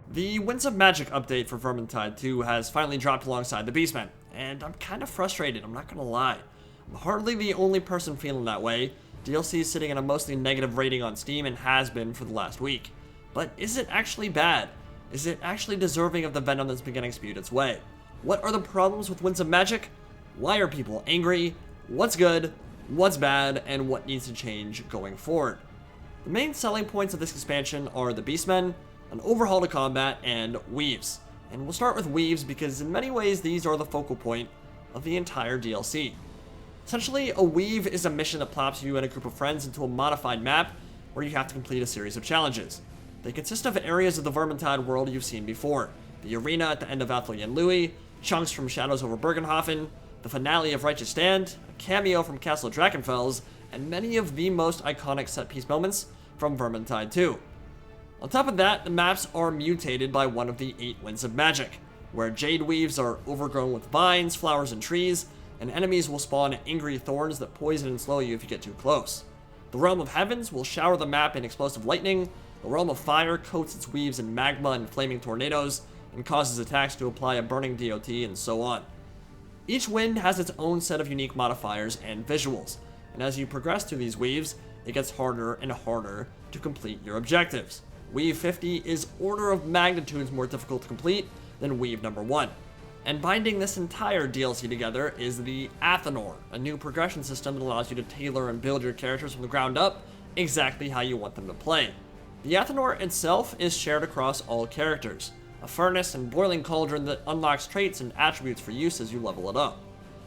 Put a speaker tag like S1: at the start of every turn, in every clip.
S1: The Winds of Magic update for Vermintide 2 has finally dropped alongside the Beastmen, and I'm kind of frustrated, I'm not gonna lie. I'm hardly the only person feeling that way. DLC is sitting at a mostly negative rating on Steam and has been for the last week. But is it actually bad? Is it actually deserving of the venom that's been getting spewed its way? What are the problems with Winds of Magic? Why are people angry? What's good? What's bad? And what needs to change going forward? The main selling points of this expansion are the Beastmen, an overhaul to combat, and weaves. And we'll start with weaves because in many ways these are the focal point of the entire DLC. Essentially, a weave is a mission that plops you and a group of friends into a modified map where you have to complete a series of challenges. They consist of areas of the Vermintide world you've seen before, the arena at the end of Athel Louis, chunks from Shadows over Bergenhofen, the finale of Righteous Stand, a cameo from Castle Drakenfels, and many of the most iconic set-piece moments from Vermintide 2. On top of that, the maps are mutated by one of the 8 Winds of Magic, where jade weaves are overgrown with vines, flowers, and trees, and enemies will spawn angry thorns that poison and slow you if you get too close. The Realm of Heavens will shower the map in explosive lightning, the Realm of Fire coats its weaves in magma and flaming tornadoes, and causes attacks to apply a burning DOT, and so on. Each wind has its own set of unique modifiers and visuals, and as you progress through these weaves, it gets harder and harder to complete your objectives. Weave 50 is order of magnitudes more difficult to complete than Weave number 1. And binding this entire DLC together is the Athenor, a new progression system that allows you to tailor and build your characters from the ground up exactly how you want them to play. The Athenor itself is shared across all characters, a furnace and boiling cauldron that unlocks traits and attributes for use as you level it up.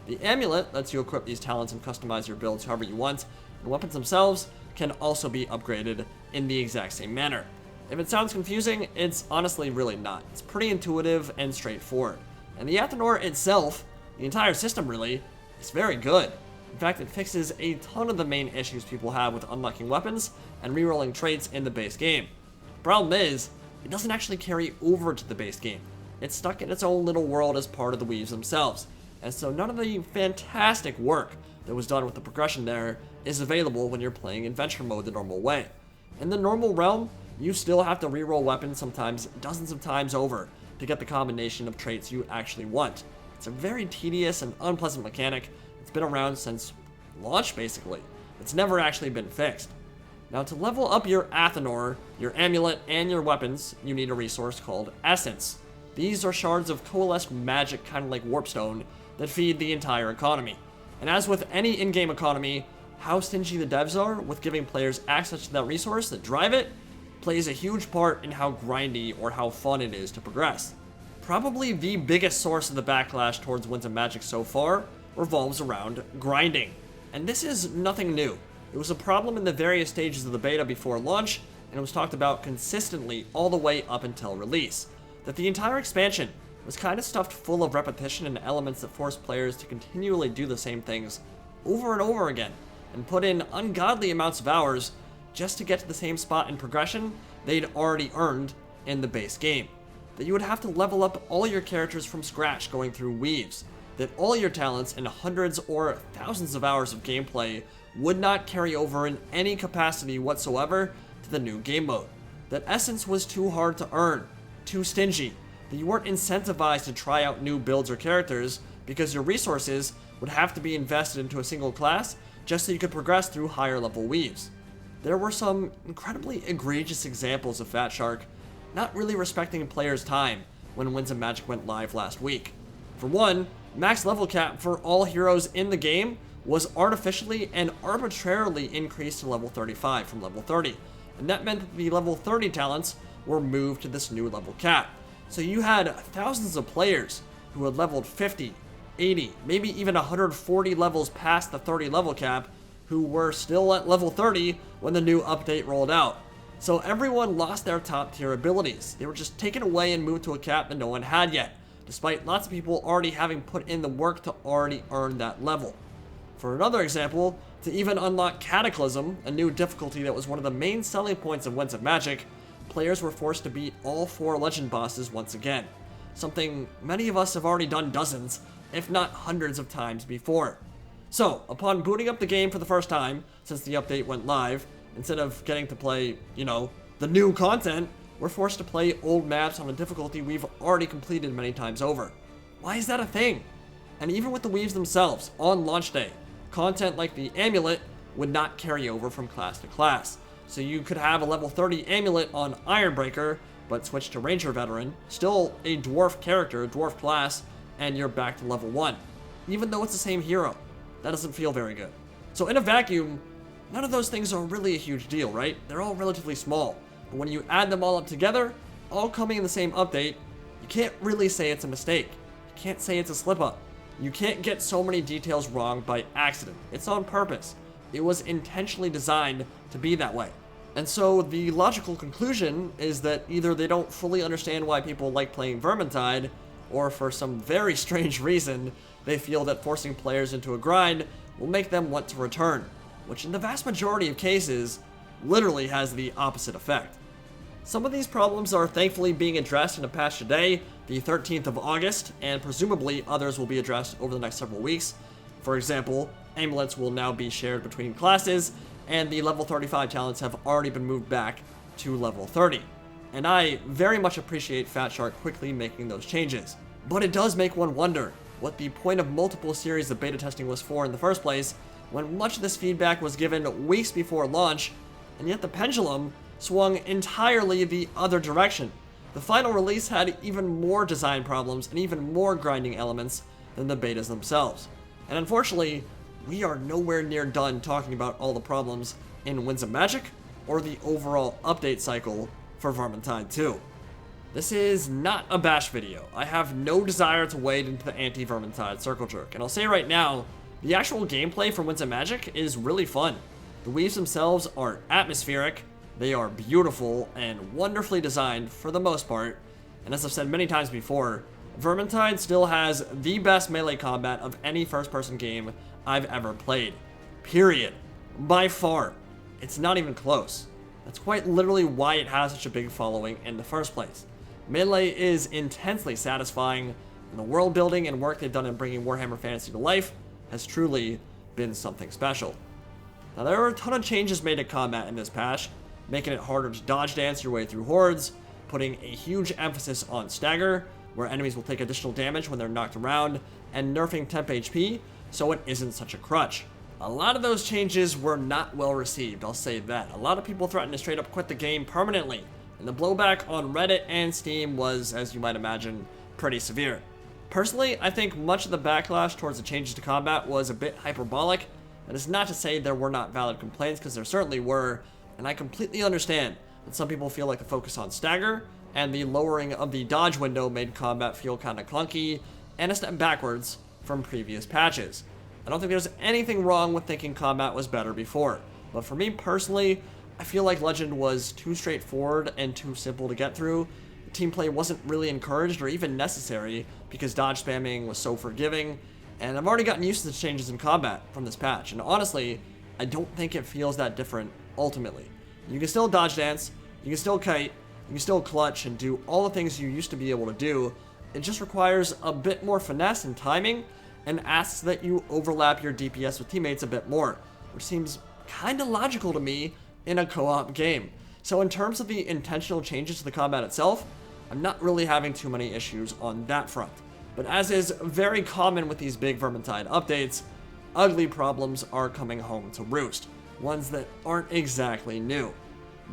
S1: The amulet lets you equip these talents and customize your builds however you want, and weapons themselves can also be upgraded in the exact same manner. If it sounds confusing, it's honestly really not. It's pretty intuitive and straightforward. And the Athenor itself, the entire system really, is very good. In fact, it fixes a ton of the main issues people have with unlocking weapons and rerolling traits in the base game. The problem is, it doesn't actually carry over to the base game. It's stuck in its own little world as part of the weaves themselves. And so none of the fantastic work that was done with the progression there is available when you're playing adventure mode the normal way. In the normal realm, you still have to reroll weapons sometimes dozens of times over to get the combination of traits you actually want. It's a very tedious and unpleasant mechanic. It's been around since launch, basically. It's never actually been fixed. Now, to level up your Athenor, your amulet, and your weapons, you need a resource called Essence. These are shards of coalesced magic, kind of like Warpstone, that feed the entire economy. And as with any in-game economy, how stingy the devs are with giving players access to that resource that drive it plays a huge part in how grindy or how fun it is to progress. Probably the biggest source of the backlash towards Winds of Magic so far revolves around grinding. And this is nothing new. It was a problem in the various stages of the beta before launch, and it was talked about consistently all the way up until release. That the entire expansion was kind of stuffed full of repetition and elements that forced players to continually do the same things over and over again, and put in ungodly amounts of hours just to get to the same spot in progression they'd already earned in the base game. That you would have to level up all your characters from scratch going through weaves. That all your talents and hundreds or thousands of hours of gameplay would not carry over in any capacity whatsoever to the new game mode. That Essence was too hard to earn, too stingy, that you weren't incentivized to try out new builds or characters because your resources would have to be invested into a single class just so you could progress through higher level weaves. There were some incredibly egregious examples of Fat Shark not really respecting players' time when Winds of Magic went live last week. For one, max level cap for all heroes in the game was artificially and arbitrarily increased to level 35 from level 30, and that meant that the level 30 talents were moved to this new level cap. So you had thousands of players who had leveled 50, 80, maybe even 140 levels past the 30 level cap who were still at level 30 when the new update rolled out. So everyone lost their top tier abilities. They were just taken away and moved to a cap that no one had yet, despite lots of people already having put in the work to already earn that level. For another example, to even unlock Cataclysm, a new difficulty that was one of the main selling points of Winds of Magic, players were forced to beat all 4 legend bosses once again, something many of us have already done dozens, if not hundreds of times before. So, upon booting up the game for the first time since the update went live, instead of getting to play, the new content, we're forced to play old maps on a difficulty we've already completed many times over. Why is that a thing? And even with the weaves themselves, on launch day, content like the amulet would not carry over from class to class. So you could have a level 30 amulet on Ironbreaker, but switch to Ranger Veteran, still a dwarf character, dwarf class, and you're back to level 1. Even though it's the same hero. That doesn't feel very good. So in a vacuum, none of those things are really a huge deal, right? They're all relatively small. But when you add them all up together, all coming in the same update, you can't really say it's a mistake. You can't say it's a slip-up. You can't get so many details wrong by accident. It's on purpose. It was intentionally designed to be that way. And so the logical conclusion is that either they don't fully understand why people like playing Vermintide, or for some very strange reason, they feel that forcing players into a grind will make them want to return, which in the vast majority of cases, literally has the opposite effect. Some of these problems are thankfully being addressed in a patch today, the 13th of August, and presumably others will be addressed over the next several weeks. For example, amulets will now be shared between classes, and the level 35 talents have already been moved back to level 30. And I very much appreciate Fatshark quickly making those changes. But it does make one wonder what the point of multiple series of beta testing was for in the first place, when much of this feedback was given weeks before launch, and yet the pendulum swung entirely the other direction. The final release had even more design problems and even more grinding elements than the betas themselves. And unfortunately, we are nowhere near done talking about all the problems in Winds of Magic or the overall update cycle for Vermintide 2. This is not a bash video. I have no desire to wade into the anti-Vermintide circle jerk, and I'll say right now, the actual gameplay for Winds of Magic is really fun. The weaves themselves are atmospheric, they are beautiful and wonderfully designed for the most part, and as I've said many times before, Vermintide still has the best melee combat of any first-person game I've ever played. Period. By far. It's not even close. That's quite literally why it has such a big following in the first place. Melee is intensely satisfying, and the world building and work they've done in bringing Warhammer Fantasy to life has truly been something special. Now, there are a ton of changes made to combat in this patch, making it harder to dodge dance your way through hordes, putting a huge emphasis on stagger, where enemies will take additional damage when they're knocked around, and nerfing temp HP so it isn't such a crutch. A lot of those changes were not well received, I'll say that. A lot of people threatened to straight up quit the game permanently, and the blowback on Reddit and Steam was, as you might imagine, pretty severe. Personally, I think much of the backlash towards the changes to combat was a bit hyperbolic. That is not to say there were not valid complaints, because there certainly were, and I completely understand that some people feel like the focus on stagger and the lowering of the dodge window made combat feel kinda clunky and a step backwards from previous patches. I don't think there's anything wrong with thinking combat was better before, but for me personally, I feel like Legend was too straightforward and too simple to get through. The team play wasn't really encouraged or even necessary because dodge spamming was so forgiving, and I've already gotten used to the changes in combat from this patch, and honestly, I don't think it feels that different ultimately. You can still dodge dance, you can still kite, you can still clutch and do all the things you used to be able to do. It just requires a bit more finesse and timing, and asks that you overlap your DPS with teammates a bit more, which seems kinda logical to me in a co-op game. So in terms of the intentional changes to the combat itself, I'm not really having too many issues on that front. But as is very common with these big Vermintide updates, ugly problems are coming home to roost, ones that aren't exactly new.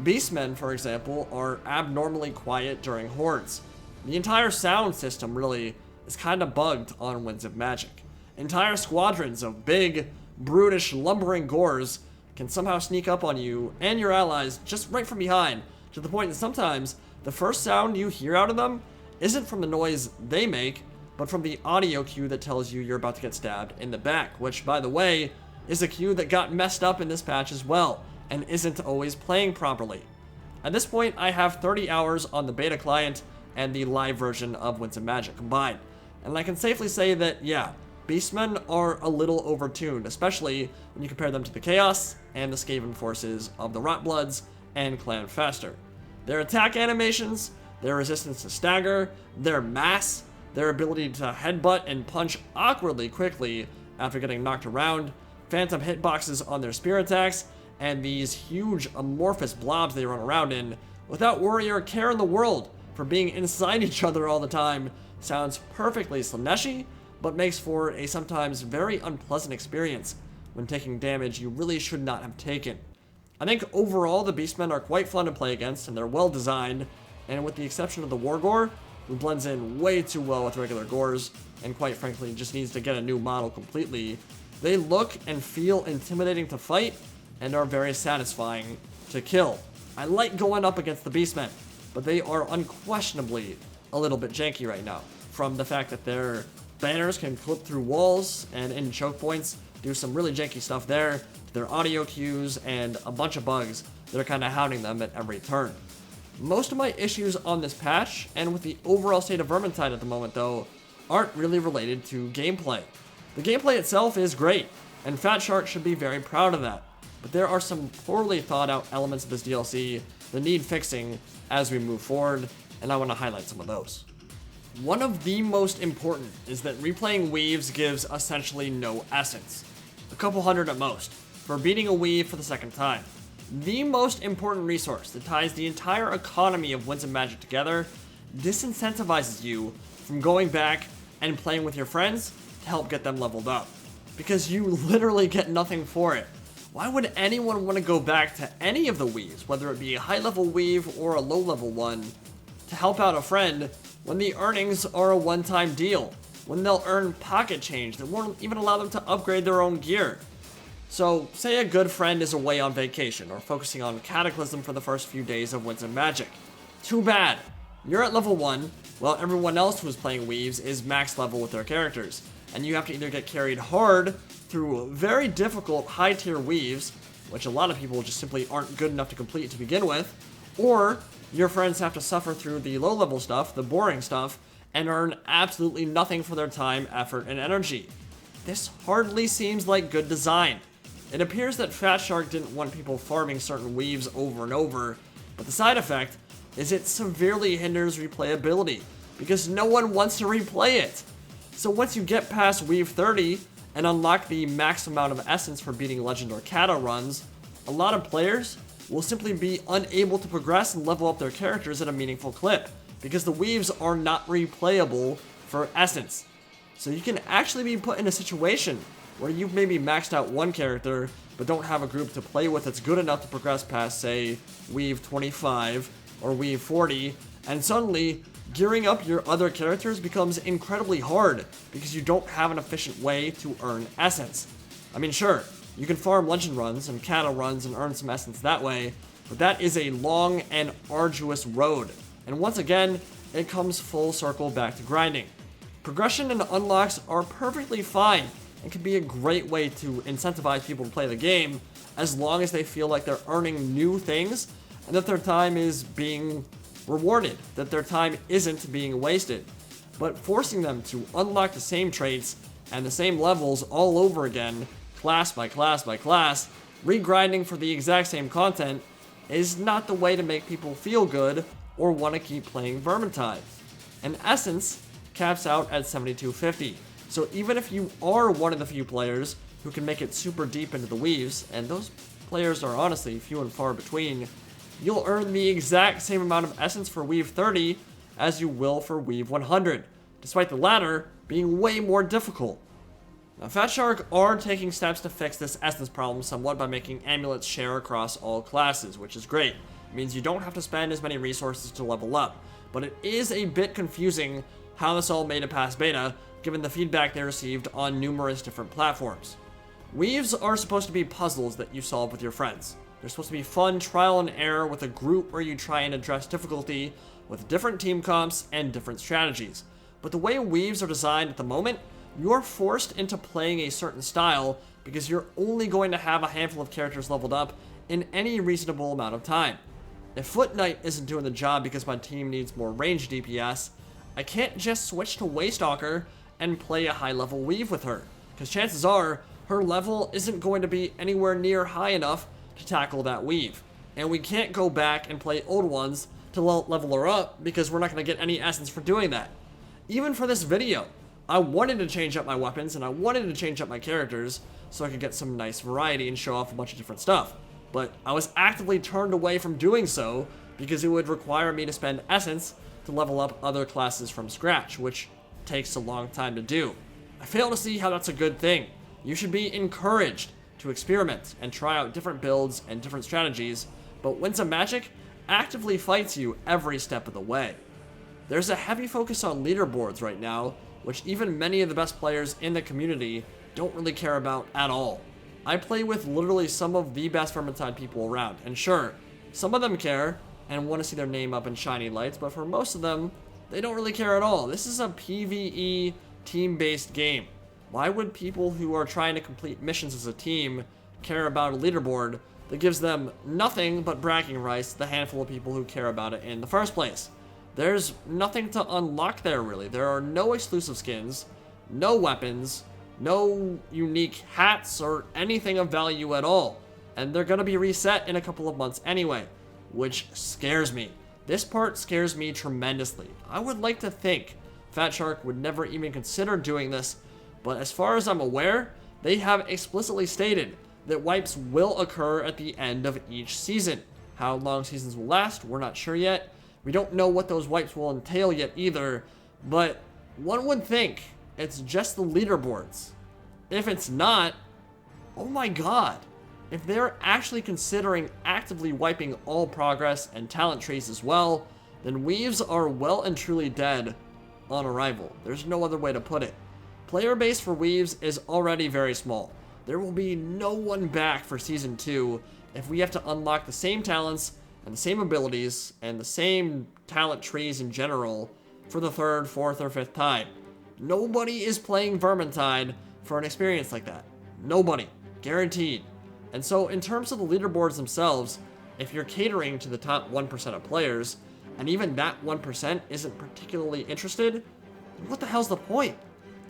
S1: Beastmen, for example, are abnormally quiet during hordes. The entire sound system really is kinda bugged on Winds of Magic. Entire squadrons of big, brutish, lumbering gores can somehow sneak up on you and your allies just right from behind, to the point that sometimes the first sound you hear out of them isn't from the noise they make, but from the audio cue that tells you you're about to get stabbed in the back, which, by the way, is a cue that got messed up in this patch as well, and isn't always playing properly. At this point, I have 30 hours on the beta client and the live version of Winds of Magic combined, and I can safely say that, yeah, Beastmen are a little overtuned, especially when you compare them to the Chaos and the Skaven forces of the Rotbloods and Clan Fester. Their attack animations, their resistance to stagger, their mass, their ability to headbutt and punch awkwardly quickly after getting knocked around, phantom hitboxes on their spear attacks, and these huge amorphous blobs they run around in without worry or care in the world for being inside each other all the time sounds perfectly Slaaneshi, but makes for a sometimes very unpleasant experience when taking damage you really should not have taken. I think overall the Beastmen are quite fun to play against, and they're well designed, and with the exception of the Wargore, who blends in way too well with regular Gores, and quite frankly just needs to get a new model completely, they look and feel intimidating to fight, and are very satisfying to kill. I like going up against the Beastmen, but they are unquestionably a little bit janky right now, from the fact that their banners can clip through walls and in choke points, do some really janky stuff there, to their audio cues, and a bunch of bugs that are kind of hounding them at every turn. Most of my issues on this patch, and with the overall state of Vermintide at the moment though, aren't really related to gameplay. The gameplay itself is great, and Fat Shark should be very proud of that, but there are some poorly thought out elements of this DLC that need fixing as we move forward, and I want to highlight some of those. One of the most important is that replaying weaves gives essentially no essence. A couple hundred at most, for beating a weave for the second time. The most important resource that ties the entire economy of Winds of Magic together disincentivizes you from going back and playing with your friends to help get them leveled up. Because you literally get nothing for it. Why would anyone want to go back to any of the weaves, whether it be a high level weave or a low level one, to help out a friend when the earnings are a one-time deal, when they'll earn pocket change that won't even allow them to upgrade their own gear? So, say a good friend is away on vacation or focusing on Cataclysm for the first few days of Winds of Magic. Too bad. You're at level 1, while everyone else who's playing weaves is max level with their characters, and you have to either get carried hard through very difficult high tier weaves, which a lot of people just simply aren't good enough to complete to begin with, or your friends have to suffer through the low level stuff, the boring stuff, and earn absolutely nothing for their time, effort, and energy. This hardly seems like good design. It appears that Fat Shark didn't want people farming certain weaves over and over, but the side effect is it severely hinders replayability, because no one wants to replay it. So once you get past Weave 30 and unlock the max amount of essence for beating Legend or Kata runs, a lot of players will simply be unable to progress and level up their characters at a meaningful clip, because the weaves are not replayable for essence. So you can actually be put in a situation where you've maybe maxed out one character, but don't have a group to play with that's good enough to progress past, say, Weave 25 or Weave 40, and suddenly gearing up your other characters becomes incredibly hard because you don't have an efficient way to earn essence. I mean, sure, you can farm legend runs and Kata runs and earn some essence that way, but that is a long and arduous road. And once again, it comes full circle back to grinding. Progression and unlocks are perfectly fine and can be a great way to incentivize people to play the game as long as they feel like they're earning new things and that their time is being rewarded, that their time isn't being wasted. But forcing them to unlock the same traits and the same levels all over again, class by class by class, regrinding for the exact same content, is not the way to make people feel good or want to keep playing Vermintide. And Essence caps out at 7250, so even if you are one of the few players who can make it super deep into the weaves, and those players are honestly few and far between, you'll earn the exact same amount of essence for Weave 30 as you will for Weave 100, despite the latter being way more difficult. Now, Fat Shark are taking steps to fix this essence problem somewhat by making amulets share across all classes, which is great. It means you don't have to spend as many resources to level up, but it is a bit confusing how this all made it past beta, given the feedback they received on numerous different platforms. Weaves are supposed to be puzzles that you solve with your friends. They're supposed to be fun trial and error with a group where you try and address difficulty with different team comps and different strategies. But the way weaves are designed at the moment, you're forced into playing a certain style because you're only going to have a handful of characters leveled up in any reasonable amount of time. If Foot Knight isn't doing the job because my team needs more range DPS, I can't just switch to Waystalker and play a high level weave with her, because chances are her level isn't going to be anywhere near high enough to tackle that weave. And we can't go back and play old ones to level her up because we're not going to get any essence for doing that. Even for this video, I wanted to change up my weapons and I wanted to change up my characters so I could get some nice variety and show off a bunch of different stuff. But I was actively turned away from doing so because it would require me to spend essence to level up other classes from scratch, which takes a long time to do. I fail to see how that's a good thing. You should be encouraged to experiment and try out different builds and different strategies, but Winds of Magic actively fights you every step of the way. There's a heavy focus on leaderboards right now, which even many of the best players in the community don't really care about at all. I play with literally some of the best Vermintide people around, and sure, some of them care and want to see their name up in shiny lights, but for most of them, they don't really care at all. This is a PvE team-based game. Why would people who are trying to complete missions as a team care about a leaderboard that gives them nothing but bragging rights to the handful of people who care about it in the first place? There's nothing to unlock there, really. There are no exclusive skins, no weapons, no unique hats or anything of value at all. And they're going to be reset in a couple of months anyway, which scares me. This part scares me tremendously. I would like to think Fat Shark would never even consider doing this, but as far as I'm aware, they have explicitly stated that wipes will occur at the end of each season. How long seasons will last, we're not sure yet. We don't know what those wipes will entail yet either, but one would think it's just the leaderboards. If it's not, oh my god. If they're actually considering actively wiping all progress and talent trees as well, then Weaves are well and truly dead on arrival. There's no other way to put it. Player base for Weaves is already very small. There will be no one back for Season 2 if we have to unlock the same talents and the same abilities and the same talent trees in general for the third, fourth, or fifth time. Nobody is playing Vermintide for an experience like that. Nobody. Guaranteed. And so in terms of the leaderboards themselves, if you're catering to the top 1% of players, and even that 1% isn't particularly interested, then what the hell's the point?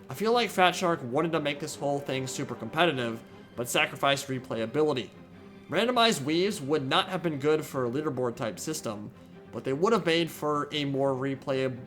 S1: I feel like Fat Shark wanted to make this whole thing super competitive, but sacrificed replayability. Randomized Weaves would not have been good for a leaderboard type system, but they would have made for a more replayable,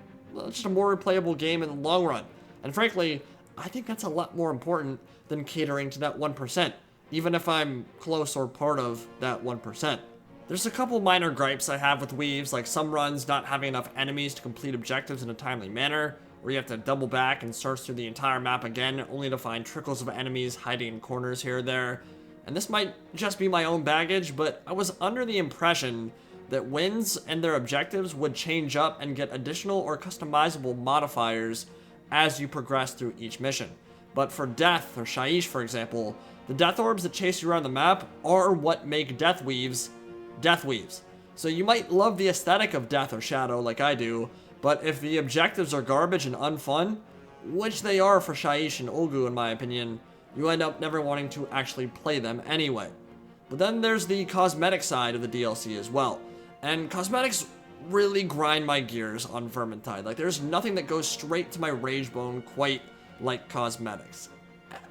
S1: just a more replayable game in the long run. And frankly, I think that's a lot more important than catering to that 1%, even if I'm close or part of that 1%. There's a couple minor gripes I have with Weaves, like some runs not having enough enemies to complete objectives in a timely manner, where you have to double back and search through the entire map again, only to find trickles of enemies hiding in corners here or there. And this might just be my own baggage, but I was under the impression that wins and their objectives would change up and get additional or customizable modifiers as you progress through each mission. But for Death, or Shaiish for example, the death orbs that chase you around the map are what make Death Weaves. So you might love the aesthetic of Death or Shadow like I do, but if the objectives are garbage and unfun, which they are for Shaiish and Olgu in my opinion, you end up never wanting to actually play them anyway. But then there's the cosmetic side of the DLC as well, and cosmetics really grind my gears on Vermintide. Like, there's nothing that goes straight to my rage bone quite like cosmetics.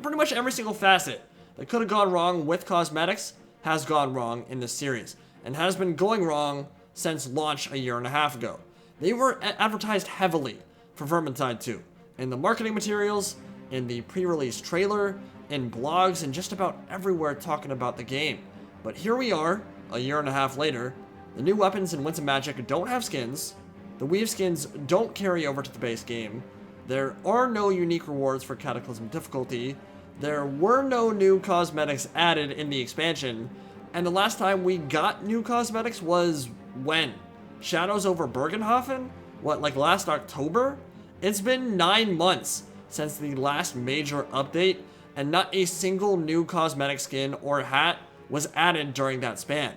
S1: Pretty much every single facet that could have gone wrong with cosmetics has gone wrong in this series, and has been going wrong since launch a year and a half ago. They were advertised heavily for Vermintide 2, in the marketing materials, in the pre-release trailer, in blogs, and just about everywhere talking about the game. But here we are, a year and a half later. The new weapons in Winds of Magic don't have skins, the Weave skins don't carry over to the base game, there are no unique rewards for Cataclysm difficulty, there were no new cosmetics added in the expansion, and the last time we got new cosmetics was when? Shadows over Bergenhofen? What, like last October? It's been 9 months since the last major update, and not a single new cosmetic skin or hat was added during that span.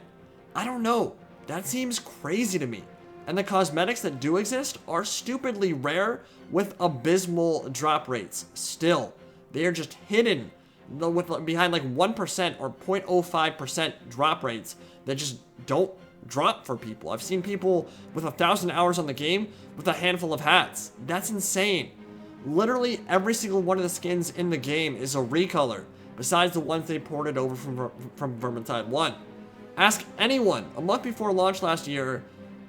S1: I don't know, that seems crazy to me. And the cosmetics that do exist are stupidly rare with abysmal drop rates still. They are just hidden behind like 1% or 0.05% drop rates that just don't drop for people. I've seen people with 1,000 hours on the game with a handful of hats. That's insane. Literally every single one of the skins in the game is a recolor, besides the ones they ported over from Vermintide 1. Ask anyone a month before launch last year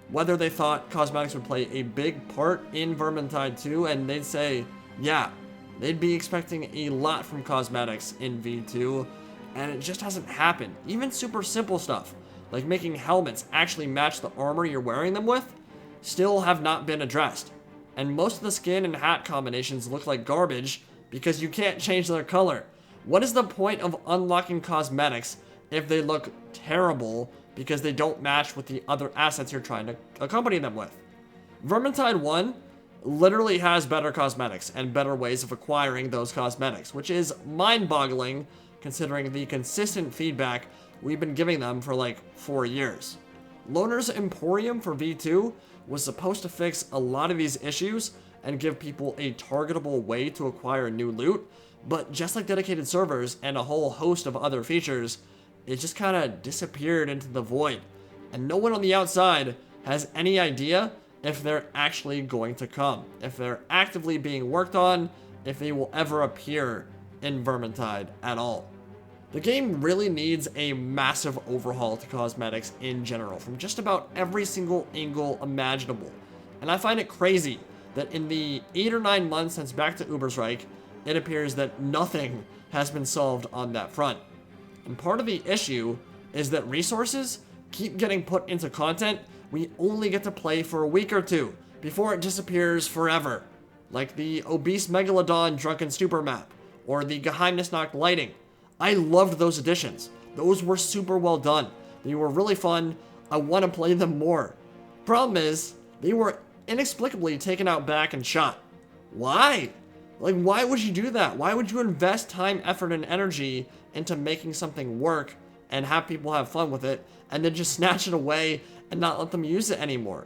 S1: whether they thought cosmetics would play a big part in Vermintide 2, and they'd say, yeah, they'd be expecting a lot from cosmetics in V2, and it just hasn't happened. Even super simple stuff, like making helmets actually match the armor you're wearing them with, still have not been addressed. And most of the skin and hat combinations look like garbage because you can't change their color. What is the point of unlocking cosmetics if they look terrible because they don't match with the other assets you're trying to accompany them with? Vermintide 1 literally has better cosmetics and better ways of acquiring those cosmetics, which is mind-boggling considering the consistent feedback we've been giving them for like 4 years. Loner's Emporium for V2 was supposed to fix a lot of these issues and give people a targetable way to acquire new loot, but just like dedicated servers and a whole host of other features, it just kind of disappeared into the void, and no one on the outside has any idea if they're actually going to come, if they're actively being worked on, if they will ever appear in Vermintide at all. The game really needs a massive overhaul to cosmetics in general, from just about every single angle imaginable. And I find it crazy that in the 8 or 9 months since Back to Ubersreich, it appears that nothing has been solved on that front. And part of the issue is that resources keep getting put into content we only get to play for a week or two before it disappears forever. Like the Obese Megalodon Drunken Stupor map, or the Geheimnisnacht lighting. I loved those additions. Those were super well done. They were really fun. I want to play them more. Problem is, they were inexplicably taken out back and shot. Why? Like, why would you do that? Why would you invest time, effort, and energy into making something work and have people have fun with it, and then just snatch it away and not let them use it anymore?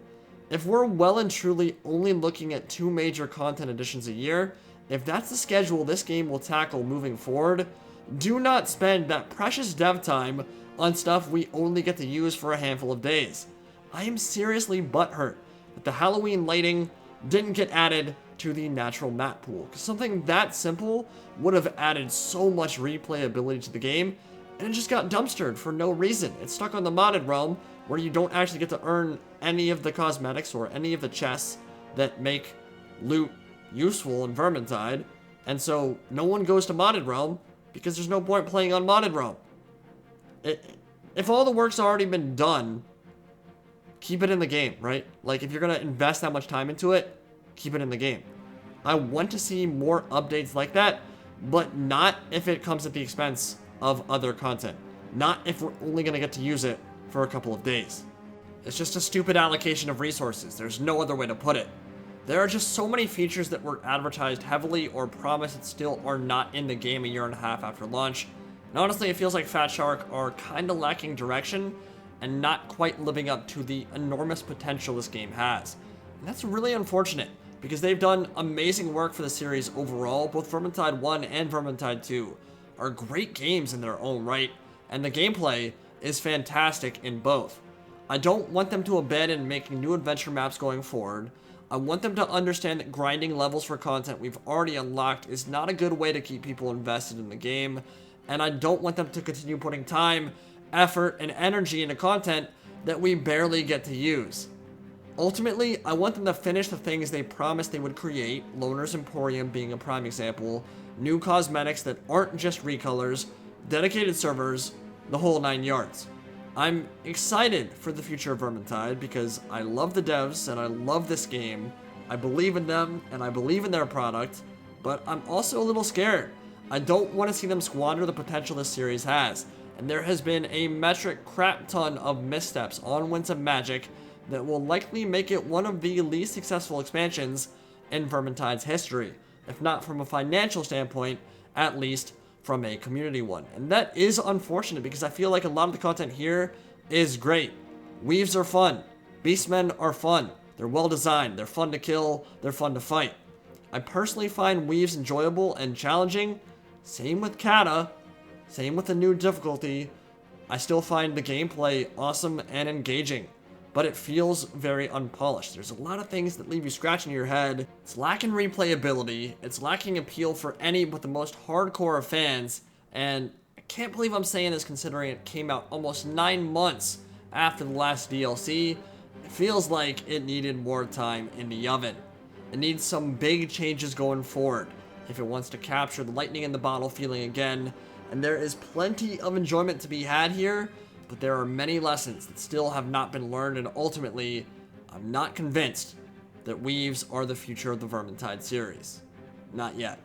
S1: If we're well and truly only looking at 2 major content additions a year, if that's the schedule this game will tackle moving forward, do not spend that precious dev time on stuff we only get to use for a handful of days. I am seriously butthurt that the Halloween lighting didn't get added to the natural map pool, because something that simple would have added so much replayability to the game, and it just got dumpstered for no reason. It's stuck on the modded realm, where you don't actually get to earn any of the cosmetics or any of the chests that make loot useful in Vermintide, and so no one goes to modded realm because there's no point playing on modded realm. If all the work's already been done, keep it in the game, right? Like, if you're gonna invest that much time into it, keep it in the game. I want to see more updates like that, but not if it comes at the expense of other content. Not if we're only gonna get to use it for a couple of days. It's just a stupid allocation of resources. There's no other way to put it. There are just so many features that were advertised heavily or promised that still are not in the game a year and a half after launch. And honestly, it feels like Fat Shark are kinda lacking direction and not quite living up to the enormous potential this game has. And that's really unfortunate, because they've done amazing work for the series overall. Both Vermintide 1 and Vermintide 2 are great games in their own right, and the gameplay is fantastic in both. I don't want them to abandon making new adventure maps going forward. I want them to understand that grinding levels for content we've already unlocked is not a good way to keep people invested in the game, and I don't want them to continue putting time, effort, and energy into content that we barely get to use. Ultimately, I want them to finish the things they promised they would create, Loner's Emporium being a prime example, new cosmetics that aren't just recolors, dedicated servers, the whole 9 yards. I'm excited for the future of Vermintide because I love the devs and I love this game. I believe in them and I believe in their product, but I'm also a little scared. I don't want to see them squander the potential this series has, and there has been a metric crap ton of missteps on Winds of Magic that will likely make it one of the least successful expansions in Vermintide's history, if not from a financial standpoint, at least from a community one. And that is unfortunate because I feel like a lot of the content here is great. Weaves are fun. Beastmen are fun. They're well designed. They're fun to kill. They're fun to fight. I personally find Weaves enjoyable and challenging. Same with Kata. Same with the new difficulty. I still find the gameplay awesome and engaging, but it feels very unpolished. There's a lot of things that leave you scratching your head. It's lacking replayability. It's lacking appeal for any but the most hardcore of fans. And I can't believe I'm saying this considering it came out almost 9 months after the last DLC. It feels like it needed more time in the oven. It needs some big changes going forward if it wants to capture the lightning in the bottle feeling again. And there is plenty of enjoyment to be had here, but there are many lessons that still have not been learned, and ultimately, I'm not convinced that weaves are the future of the Vermintide series. Not yet.